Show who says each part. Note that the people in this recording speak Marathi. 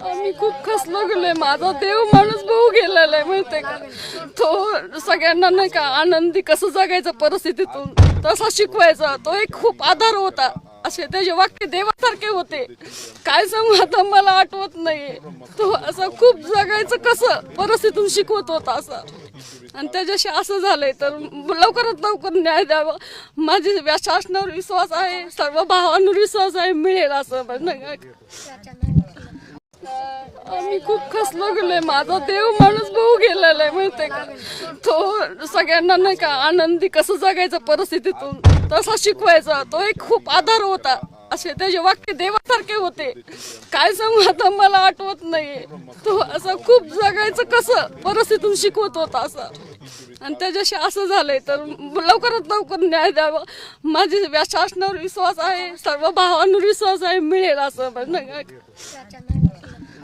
Speaker 1: आम्ही खूप खसलो गेलोय. माझा देव माणूस भाऊ गेलेला आहे माहितीये का. तो सगळ्यांना नाही का आनंदी कसं जगायचं परिस्थितीतून तसा शिकवायचा. तो एक खूप आधार होता. असे त्याचे वाक्य देवासारखे होते. काय सांगू आता मला आठवत नाहीये. तो असं खूप जगायचं कसं परिस्थितीतून शिकवत होता असं. आणि त्याच्याशी असं झालंय तर लवकरात लवकर न्याय द्यावा. माझी शासनावर विश्वास आहे, सर्व भावांवर विश्वास आहे, मिळेल असं. आम्ही खूप खसलो गेलोय. माझा देव माणूस भाऊ गेलेला आहे माहितीये का. तो सगळ्यांना नाही का आनंदी कसं जगायचं परिस्थितीतून तसा शिकवायचा. तो एक खूप आधार होता. असे त्याचे वाक्य देवासारखे होते. काय सांगू आता मला आठवत नाहीये. तो असं खूप जगायचं कसं परिस्थितीतून शिकवत होता असं. आणि त्याच्याशी असं झालंय तर लवकरात लवकर न्याय द्यावा. माझी शासनावर विश्वास आहे, सर्व भावांवर विश्वास आहे, मिळेल असं.